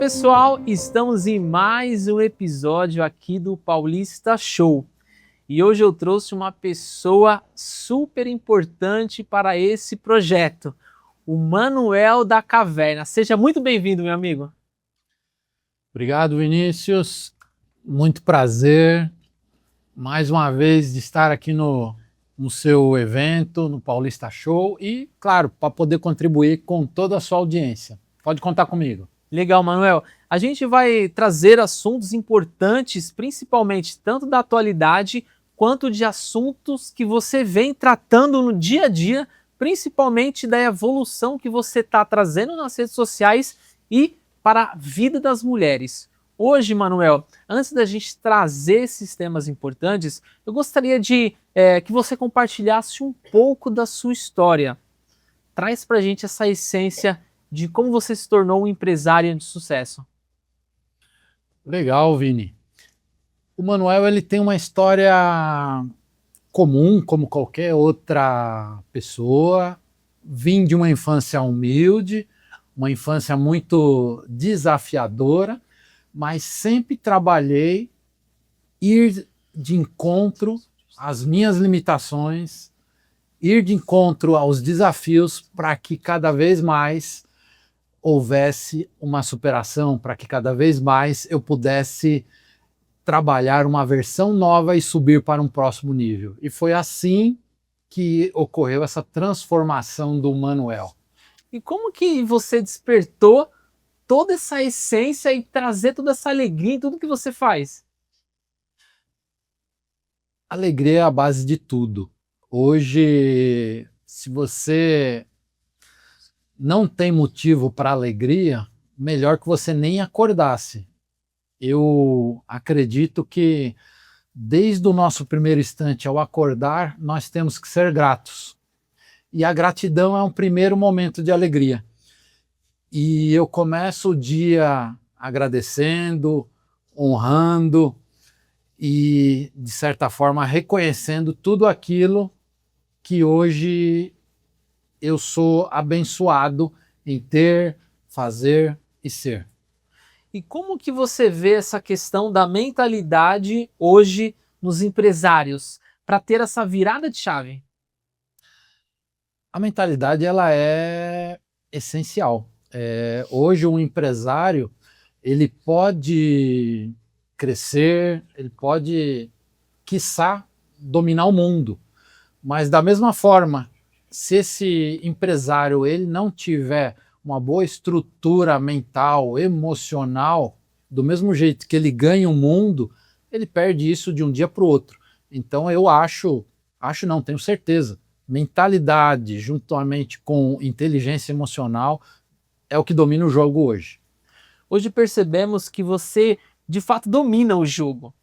pessoal, estamos em mais um episódio aqui do Paulista Show. E hoje eu trouxe uma pessoa super importante para esse projeto, o Manuel da Caverna. Seja muito bem-vindo, meu amigo. Obrigado, Vinícius. Muito prazer, mais uma vez, de estar aqui no seu evento, no Paulista Show e, claro, para poder contribuir com toda a sua audiência. Pode contar comigo. Legal, Manuel. A gente vai trazer assuntos importantes, principalmente tanto da atualidade quanto de assuntos que você vem tratando no dia a dia, principalmente da evolução que você está trazendo nas redes sociais e para a vida das mulheres. Hoje, Manuel, antes da gente trazer esses temas importantes, eu gostaria de que você compartilhasse um pouco da sua história. Traz para a gente essa essência de como você se tornou um empresário de sucesso. Legal, Vini. O Manuel ele tem uma história comum, como qualquer outra pessoa. Vim de uma infância humilde, uma infância muito desafiadora, mas sempre trabalhei ir de encontro às minhas limitações, ir de encontro aos desafios para que cada vez mais houvesse uma superação, para que cada vez mais eu pudesse trabalhar uma versão nova e subir para um próximo nível. E foi assim que ocorreu essa transformação do Manuel. E como que você despertou toda essa essência e trazer toda essa alegria em tudo que você faz? Alegria é a base de tudo. Hoje, se você não tem motivo para alegria, melhor que você nem acordasse. Eu acredito que desde o nosso primeiro instante ao acordar, nós temos que ser gratos. E a gratidão é um primeiro momento de alegria. E eu começo o dia agradecendo, honrando e, de certa forma, reconhecendo tudo aquilo que hoje eu sou abençoado em ter, fazer e ser. E como que você vê essa questão da mentalidade hoje nos empresários para ter essa virada de chave? A mentalidade ela é essencial. Hoje um empresário ele pode crescer, ele pode, quiçá, dominar o mundo, mas da mesma forma, se esse empresário ele não tiver uma boa estrutura mental, emocional, do mesmo jeito que ele ganha o mundo, ele perde isso de um dia para o outro. Então eu acho não, tenho certeza, mentalidade juntamente com inteligência emocional é o que domina o jogo hoje. Hoje percebemos que você de fato domina o jogo.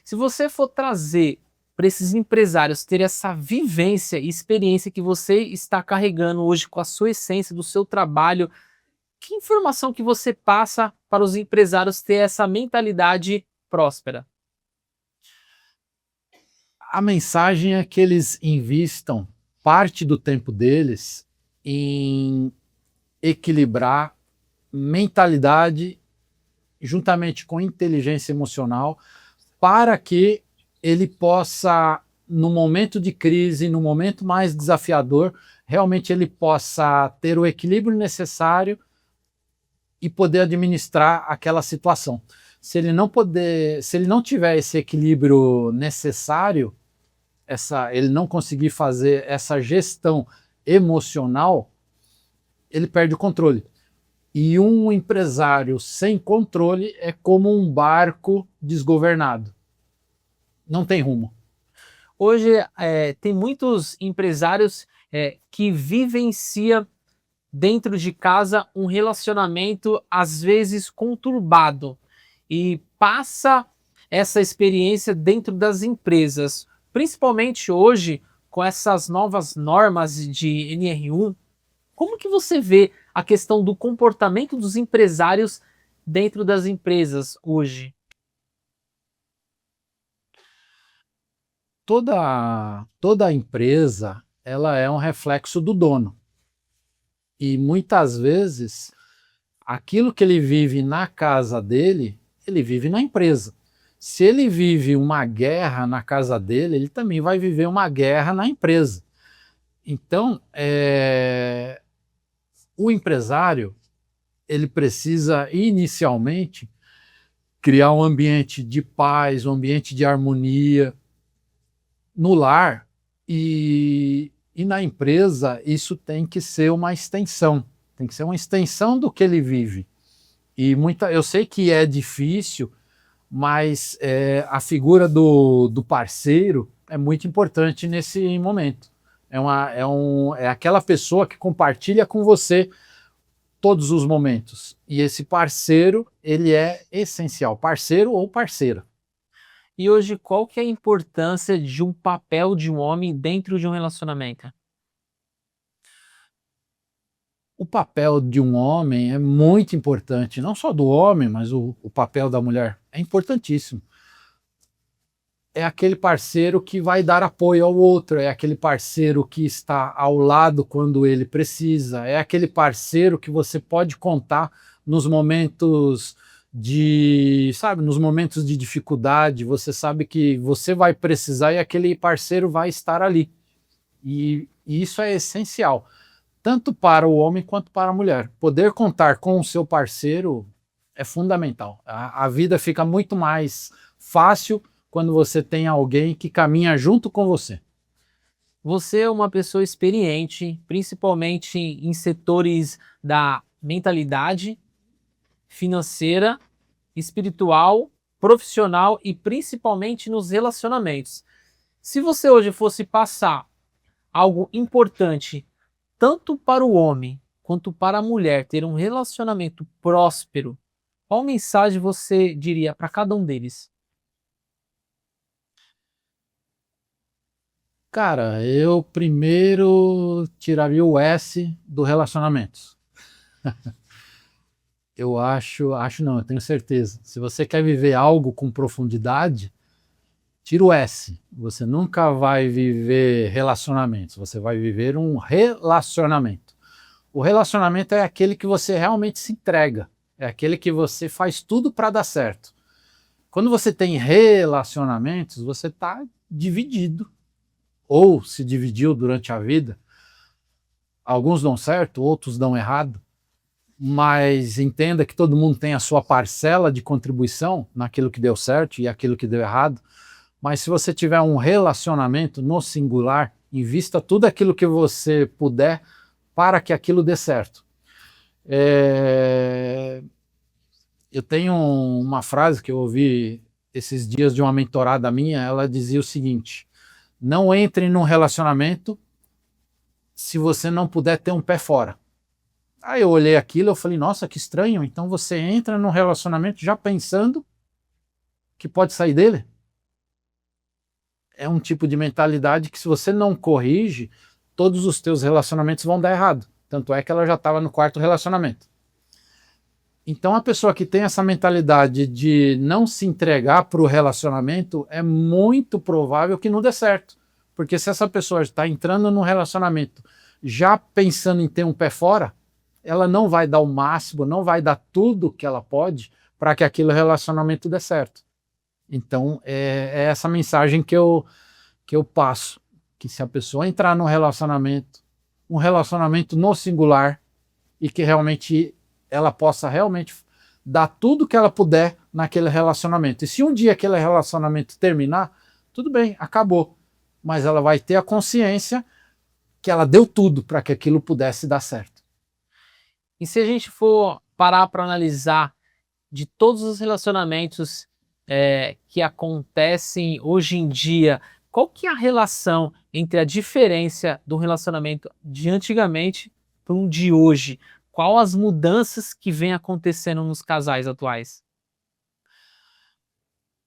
Se você for trazer para esses empresários ter essa vivência e experiência que você está carregando hoje com a sua essência do seu trabalho, que informação que você passa para os empresários ter essa mentalidade próspera? A mensagem é que eles invistam parte do tempo deles em equilibrar mentalidade juntamente com inteligência emocional para que ele possa, no momento de crise, no momento mais desafiador, realmente ele possa ter o equilíbrio necessário e poder administrar aquela situação. Se ele não tiver esse equilíbrio necessário, ele não conseguir fazer essa gestão emocional, ele perde o controle. E um empresário sem controle é como um barco desgovernado. Não tem rumo. Hoje tem muitos empresários que vivenciam dentro de casa um relacionamento às vezes conturbado e passa essa experiência dentro das empresas, principalmente hoje com essas novas normas de NR1. Como que você vê a questão do comportamento dos empresários dentro das empresas hoje? Toda empresa ela é um reflexo do dono. E muitas vezes Aquilo que ele vive na casa dele, ele vive na empresa. Se ele vive uma guerra na casa dele, ele também vai viver uma guerra na empresa. Então, o empresário, ele precisa inicialmente criar um ambiente de paz, um ambiente de harmonia no lar, e na empresa isso tem que ser uma extensão, tem que ser uma extensão do que ele vive. E eu sei que é difícil, mas a figura do parceiro é muito importante nesse momento. É aquela pessoa que compartilha com você todos os momentos. E esse parceiro, ele é essencial, parceiro ou parceira. E hoje, qual que é a importância de um papel de um homem dentro de um relacionamento? O papel de um homem é muito importante, não só do homem, mas o papel da mulher é importantíssimo. É aquele parceiro que vai dar apoio ao outro, é aquele parceiro que está ao lado quando ele precisa, é aquele parceiro que você pode contar nos momentos nos momentos de dificuldade, você sabe que você vai precisar e aquele parceiro vai estar ali. E isso é essencial, tanto para o homem quanto para a mulher. Poder contar com o seu parceiro é fundamental. A vida fica muito mais fácil quando você tem alguém que caminha junto com você. Você é uma pessoa experiente, principalmente em setores da mentalidade, financeira, espiritual, profissional e principalmente nos relacionamentos. Se você hoje fosse passar algo importante, tanto para o homem quanto para a mulher, ter um relacionamento próspero, qual mensagem você diria para cada um deles? Cara, eu primeiro tiraria o S do relacionamentos. Acho não, eu tenho certeza. Se você quer viver algo com profundidade, tira o S. Você nunca vai viver relacionamentos, você vai viver um relacionamento. O relacionamento é aquele que você realmente se entrega, é aquele que você faz tudo para dar certo. Quando você tem relacionamentos, você está dividido, ou se dividiu durante a vida. Alguns dão certo, outros dão errado, mas entenda que todo mundo tem a sua parcela de contribuição naquilo que deu certo e aquilo que deu errado. Mas se você tiver um relacionamento no singular, invista tudo aquilo que você puder para que aquilo dê certo. Eu tenho uma frase que eu ouvi esses dias de uma mentorada minha, ela dizia o seguinte: não entre num relacionamento se você não puder ter um pé fora. Aí eu olhei aquilo e falei, nossa, que estranho, então você entra num relacionamento já pensando que pode sair dele? É um tipo de mentalidade que, se você não corrige, todos os teus relacionamentos vão dar errado. Tanto é que ela já estava no quarto relacionamento. Então a pessoa que tem essa mentalidade de não se entregar para o relacionamento, é muito provável que não dê certo. Porque se essa pessoa está entrando num relacionamento já pensando em ter um pé fora, ela não vai dar o máximo, não vai dar tudo que ela pode para que aquele relacionamento dê certo. Então é essa mensagem que eu passo, que se a pessoa entrar num relacionamento, um relacionamento no singular, e que realmente ela possa realmente dar tudo que ela puder naquele relacionamento. E se um dia aquele relacionamento terminar, tudo bem, acabou. Mas ela vai ter a consciência que ela deu tudo para que aquilo pudesse dar certo. E se a gente for parar para analisar de todos os relacionamentos que acontecem hoje em dia, qual que é a relação entre a diferença do relacionamento de antigamente para um de hoje? Qual as mudanças que vêm acontecendo nos casais atuais?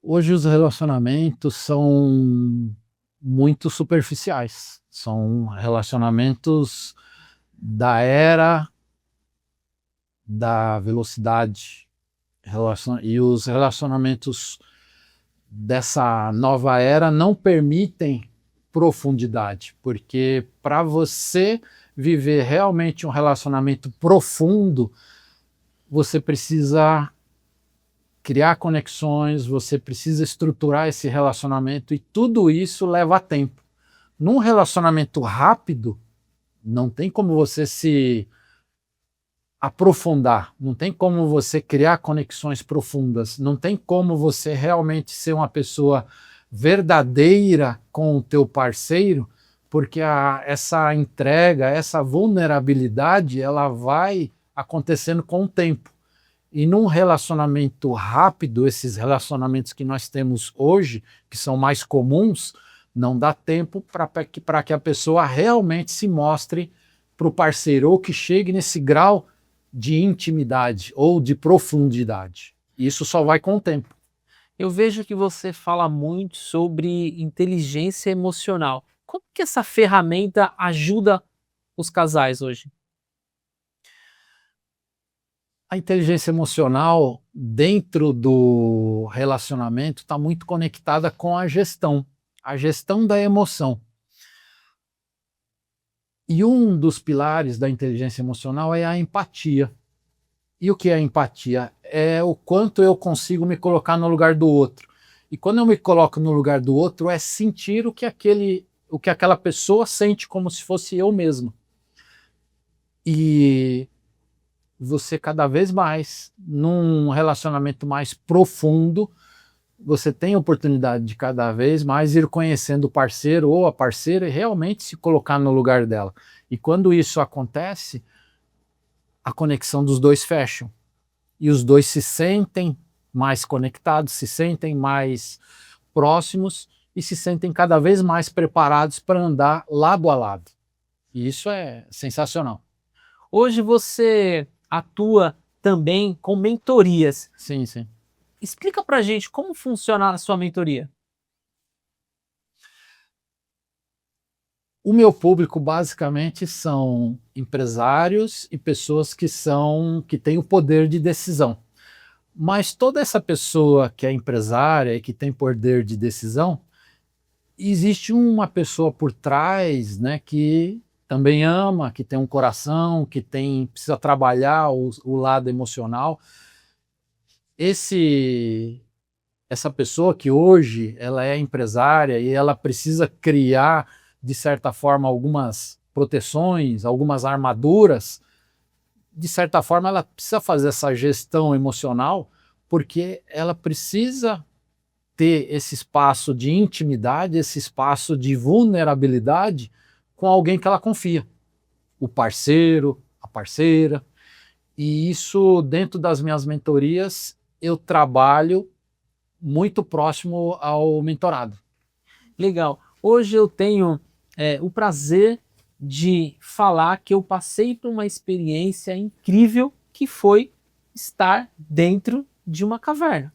Hoje os relacionamentos são muito superficiais. São relacionamentos da era da velocidade. E os relacionamentos dessa nova era não permitem profundidade, porque para você viver realmente um relacionamento profundo, você precisa criar conexões, você precisa estruturar esse relacionamento, e tudo isso leva tempo. Num relacionamento rápido, não tem como você se aprofundar, não tem como você criar conexões profundas, não tem como você realmente ser uma pessoa verdadeira com o teu parceiro, porque essa entrega, essa vulnerabilidade, ela vai acontecendo com o tempo. E num relacionamento rápido, esses relacionamentos que nós temos hoje, que são mais comuns, não dá tempo para que a pessoa realmente se mostre para o parceiro, ou que chegue nesse grau de intimidade ou de profundidade. Isso só vai com o tempo. Eu vejo que você fala muito sobre inteligência emocional. Como que essa ferramenta ajuda os casais hoje? A inteligência emocional dentro do relacionamento está muito conectada com a gestão da emoção. E um dos pilares da inteligência emocional é a empatia. E o que é a empatia? É o quanto eu consigo me colocar no lugar do outro. E quando eu me coloco no lugar do outro, é sentir o que aquela pessoa sente, como se fosse eu mesmo. E você cada vez mais, num relacionamento mais profundo, você tem a oportunidade de cada vez mais ir conhecendo o parceiro ou a parceira e realmente se colocar no lugar dela. E quando isso acontece, a conexão dos dois fecha. E os dois se sentem mais conectados, se sentem mais próximos e se sentem cada vez mais preparados para andar lado a lado. E isso é sensacional. Hoje você atua também com mentorias. Sim, sim. Explica pra gente como funciona a sua mentoria. O meu público basicamente são empresários e pessoas que têm o poder de decisão. Mas toda essa pessoa que é empresária e que tem poder de decisão, existe uma pessoa por trás, né, que também ama, que tem um coração, precisa trabalhar o lado emocional. Essa pessoa que hoje ela é empresária e ela precisa criar, de certa forma, algumas proteções, algumas armaduras, de certa forma ela precisa fazer essa gestão emocional, porque ela precisa ter esse espaço de intimidade, esse espaço de vulnerabilidade com alguém que ela confia, o parceiro, a parceira. E isso, dentro das minhas mentorias, eu trabalho muito próximo ao mentorado. Legal. Hoje eu tenho o prazer de falar que eu passei por uma experiência incrível que foi estar dentro de uma caverna.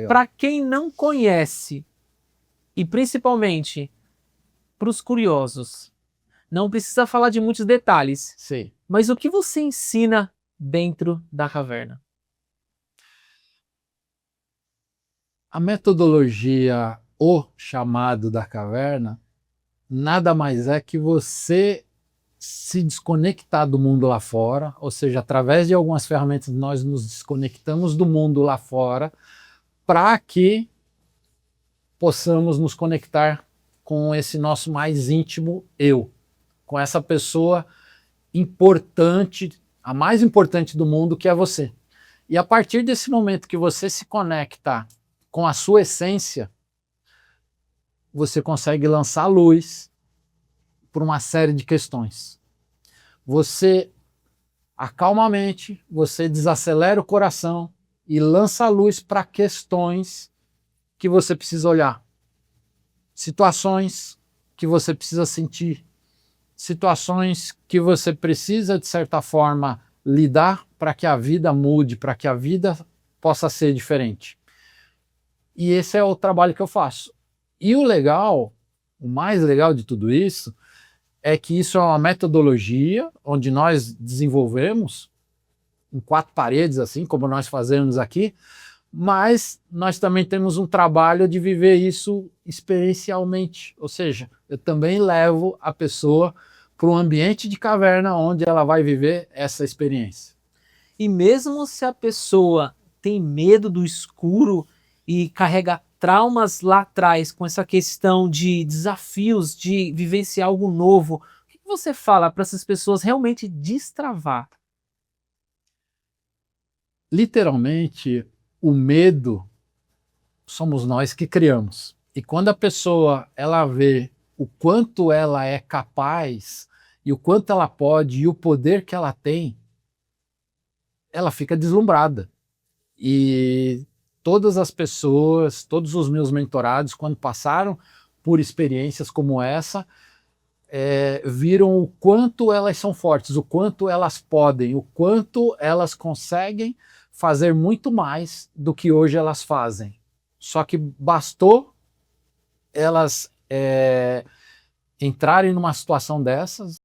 Para quem não conhece, e principalmente para os curiosos, não precisa falar de muitos detalhes, Sim. mas o que você ensina dentro da caverna? A metodologia, o chamado da caverna, nada mais é que você se desconectar do mundo lá fora, ou seja, através de algumas ferramentas nós nos desconectamos do mundo lá fora para que possamos nos conectar com esse nosso mais íntimo eu, com essa pessoa importante, a mais importante do mundo, que é você. E a partir desse momento que você se conecta com a sua essência, você consegue lançar luz por uma série de questões. Você acalma a mente, você desacelera o coração e lança a luz para questões que você precisa olhar. Situações que você precisa sentir. Situações que você precisa, de certa forma, lidar para que a vida mude, para que a vida possa ser diferente. E esse é o trabalho que eu faço. E o mais legal de tudo isso, é que isso é uma metodologia onde nós desenvolvemos em 4 paredes, assim como nós fazemos aqui, mas nós também temos um trabalho de viver isso experiencialmente. Ou seja, eu também levo a pessoa para um ambiente de caverna onde ela vai viver essa experiência. E mesmo se a pessoa tem medo do escuro e carrega traumas lá atrás com essa questão de desafios, de vivenciar algo novo, o que você fala para essas pessoas realmente destravar? Literalmente, o medo somos nós que criamos. E quando a pessoa ela vê o quanto ela é capaz e o quanto ela pode e o poder que ela tem, ela fica deslumbrada. E todas as pessoas, todos os meus mentorados, quando passaram por experiências como essa, viram o quanto elas são fortes, o quanto elas podem, o quanto elas conseguem fazer muito mais do que hoje elas fazem. Só que bastou elas entrarem numa situação dessas